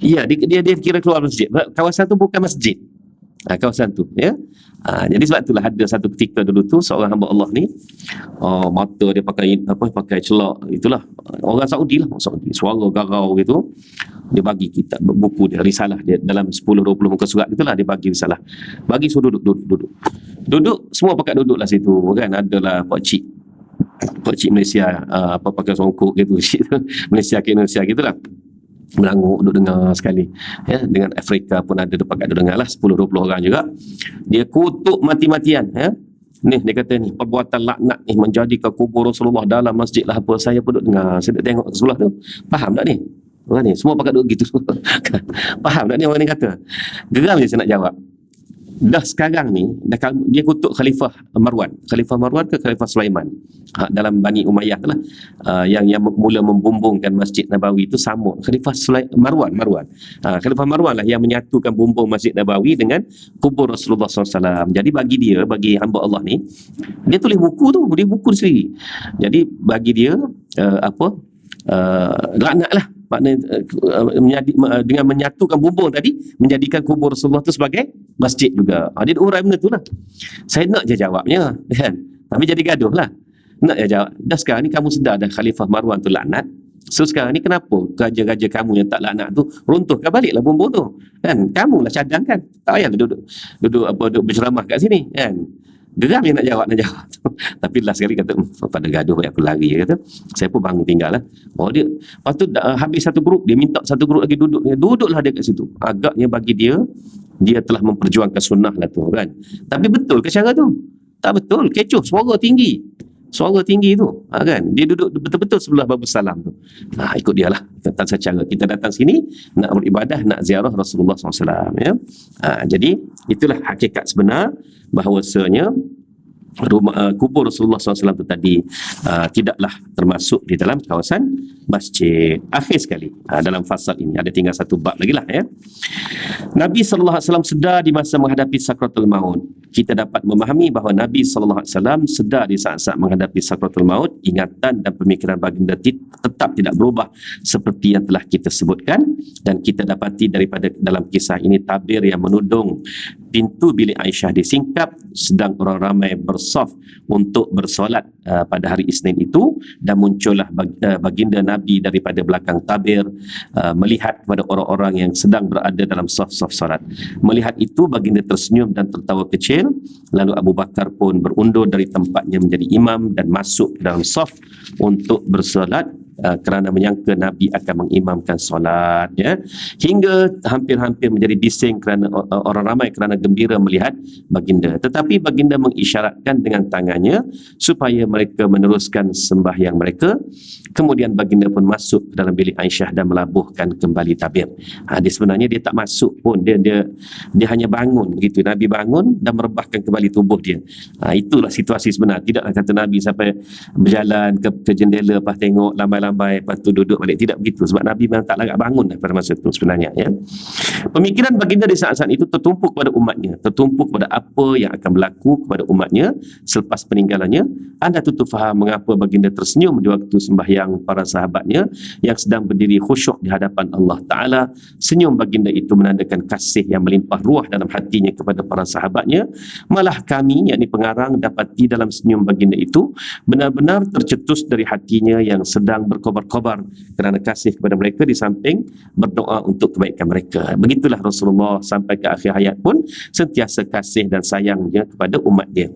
Ya, dia kira keluar masjid. Kawasan tu bukan masjid. Kawasan tu ya. Jadi sebab itulah ada satu ketika dulu tu seorang hamba Allah ni, mata dia pakai celak, itulah orang Saudi lah, suara garau gitu. Dia bagi kitab buku dia, risalah dia dalam 10-20 muka surat gitulah, dia bagi risalah. Bagi suruh duduk, semua pakat duduklah situ kan. Adalah pak cik Malaysia pakai songkok gitu Malaysia ke Indonesia gitulah, melanguk duduk dengar sekali ya. Dengan Afrika pun ada dekat duduk dengar lah, 10-20 orang juga. Dia kutuk mati-matian ya. Ni dia kata ni perbuatan laknat ni menjadikan kubur Rasulullah dalam masjid lah apa. Saya pun duduk dengar, saya duduk tengok Rasulullah tu. Faham tak ni orang ni? Semua pakat duduk gitu. Faham tak ni orang ni kata? Geram je saya nak jawab. dah sekarang ni dia kutuk Khalifah Marwan ke Khalifah Sulaiman, dalam Bani Umayyah tu lah, yang mula membumbungkan Masjid Nabawi itu sama Khalifah Marwan. Khalifah Marwan lah yang menyatukan bumbung Masjid Nabawi dengan kubur Rasulullah SAW. Jadi bagi hamba Allah ni, dia tulis buku sendiri. Jadi bagi dia laknat lah, maknanya dengan menyatukan bumbung tadi, menjadikan kubur Rasulullah itu sebagai masjid juga. Dia urai benda tu lah. Saya nak je jawabnya kan, tapi jadi gaduh lah. Nak je jawab, dah sekarang ni kamu sedar dah Khalifah Marwan tu laknat, so sekarang ni kenapa raja-raja kamu yang tak laknat tu runtuhkan baliklah bumbung tu kan, kamulah cadangkan, tak payah duduk berceramah kat sini kan. Geram yang nak jawab tapi last sekali kata, pada gaduh aku lari, kata. Saya pun bangun tinggal lah. Dia lepas tu habis satu grup, dia minta satu grup lagi duduklah dia kat situ. Agaknya bagi dia telah memperjuangkan sunnah lah tu kan. Tapi betul ke cara tu? Tak betul, kecoh, suara tinggi tu kan. Dia duduk betul-betul sebelah Babus Salam tu. Ikut dia lah tentang secara kita datang sini nak beribadah, nak ziarah Rasulullah SAW ya. Jadi itulah hakikat sebenar bahawasanya kubur Rasulullah SAW itu tadi tidaklah termasuk di dalam kawasan masjid. Akhir sekali dalam fasal ini ada tinggal satu bab lagi lah ya. Nabi SAW sedar di masa menghadapi sakratul maut. Kita dapat memahami bahawa Nabi SAW sedar di saat-saat menghadapi sakratul maut. Ingatan dan pemikiran baginda tetap tidak berubah seperti yang telah kita sebutkan, dan kita dapati daripada dalam kisah ini tabir yang menudung pintu bilik Aisyah disingkap sedang orang ramai bersaf untuk bersolat pada hari Isnin itu, dan muncullah baginda Nabi daripada belakang tabir melihat kepada orang-orang yang sedang berada dalam saf-saf solat. Melihat itu baginda tersenyum dan tertawa kecil. Lalu Abu Bakar pun berundur dari tempatnya menjadi imam dan masuk dalam saf untuk bersolat kerana menyangka Nabi akan mengimamkan solat ya. Hingga hampir-hampir menjadi bising kerana orang ramai kerana gembira melihat baginda. Tetapi baginda mengisyaratkan dengan tangannya supaya mereka meneruskan sembahyang mereka. Kemudian baginda pun masuk ke dalam bilik Aisyah dan melabuhkan kembali tabir. Dia sebenarnya dia tak masuk pun, dia hanya bangun begitu. Nabi bangun dan merebahkan kembali tubuh dia. Itulah situasi sebenar. Tidaklah kata Nabi sampai berjalan ke jendela, lepas tengok lambai-lambai, lepas tu duduk balik. Tidak begitu, sebab Nabi memang tak larat bangun pada masa itu sebenarnya ya. Pemikiran baginda di saat-saat itu tertumpuk pada umatnya, tertumpuk pada apa yang akan berlaku kepada umatnya selepas peninggalannya. Anda tentu faham mengapa baginda tersenyum di waktu sembahyang para sahabatnya yang sedang berdiri khusyuk di hadapan Allah Ta'ala. Senyum baginda itu menandakan kasih yang melimpah ruah dalam hatinya kepada para sahabatnya. Malah kami, yakni pengarang, dapati dalam senyum baginda itu benar-benar tercetus dari hatinya yang sedang berkobar-kobar kerana kasih kepada mereka, di samping berdoa untuk kebaikan mereka. Begitulah Rasulullah sampai ke akhir hayat pun sentiasa kasih dan sayangnya kepada umat dia.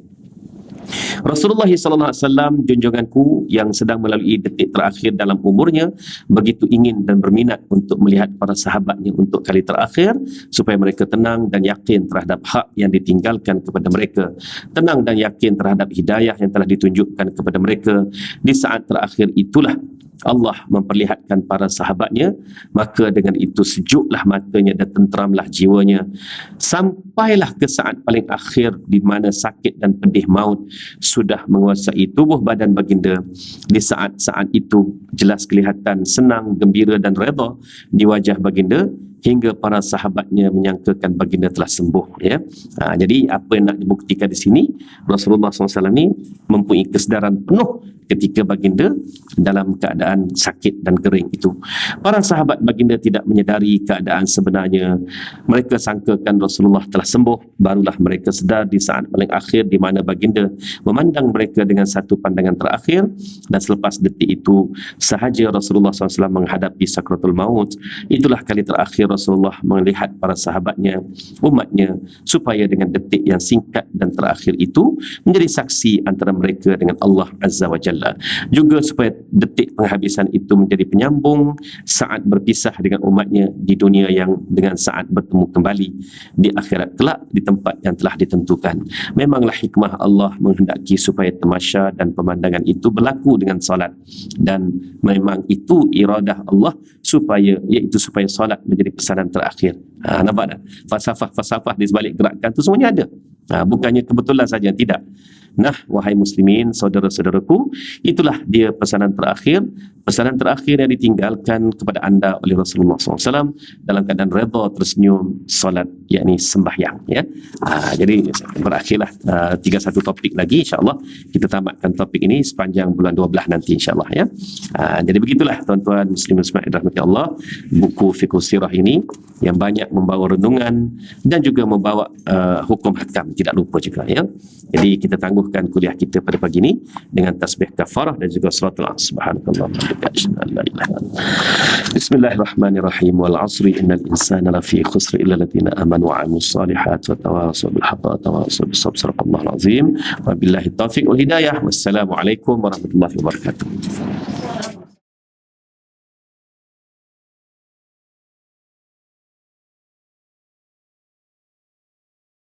Rasulullah SAW, junjunganku yang sedang melalui detik terakhir dalam umurnya, begitu ingin dan berminat untuk melihat para sahabatnya untuk kali terakhir, supaya mereka tenang dan yakin terhadap hak yang ditinggalkan kepada mereka, tenang dan yakin terhadap hidayah yang telah ditunjukkan kepada mereka. Di saat terakhir itulah Allah memperlihatkan para sahabatnya, maka dengan itu sejuklah matanya dan tenteramlah jiwanya. Sampailah ke saat paling akhir di mana sakit dan pedih maut sudah menguasai tubuh badan baginda. Di saat-saat itu jelas kelihatan senang, gembira dan redha di wajah baginda, hingga para sahabatnya menyangkakan baginda telah sembuh ya. Jadi apa yang nak dibuktikan di sini, Rasulullah SAW ni mempunyai kesedaran penuh ketika baginda dalam keadaan sakit dan kering itu. Para sahabat baginda tidak menyedari keadaan sebenarnya. Mereka sangkakan Rasulullah telah sembuh. Barulah mereka sedar di saat paling akhir di mana baginda memandang mereka dengan satu pandangan terakhir, dan selepas detik itu sahaja Rasulullah SAW menghadapi sakratul maut. Itulah kali terakhir Rasulullah melihat para sahabatnya, umatnya, supaya dengan detik yang singkat dan terakhir itu menjadi saksi antara mereka dengan Allah Azza wa Jalla. jalla. Juga supaya detik penghabisan itu menjadi penyambung saat berpisah dengan umatnya di dunia yang dengan saat bertemu kembali di akhirat kelak di tempat yang telah ditentukan. Memanglah hikmah Allah menghendaki supaya tamasya dan pemandangan itu berlaku dengan salat, dan memang itu iradah Allah supaya salat menjadi pesanan terakhir. Nampak tak? Falsafah di sebalik gerakan tu semuanya ada. Bukannya kebetulan saja, tidak. Nah, wahai muslimin, saudara-saudaraku, itulah dia pesanan terakhir yang ditinggalkan kepada anda oleh Rasulullah SAW dalam keadaan redha, tersenyum, solat, yakni sembahyang. Ya. Jadi berakhirlah 31 topik lagi, insyaAllah kita tamatkan topik ini sepanjang bulan 12 nanti, insyaAllah. Ya. Jadi begitulah tuan-tuan muslimin muslimat rahmati Allah, buku Fiqh Sirah ini yang banyak membawa renungan dan juga membawa hukum hakam, tidak lupa juga. Ya. Jadi kita tangguhkan kuliah kita pada pagi ini dengan tasbih kafarah dan juga salatul subhanakallah. Bismillahirrahmanirrahim. Wal 'asri innal insana lafi khusr illa alladziina amanu wa 'amilus shalihat wa tawassaw bil haqqi wa tawassaw bis sabr. Shadaqallahul 'azim. Wa billahi taufiq wal hidayah. Wassalamu alaikum warahmatullahi wabarakatuh.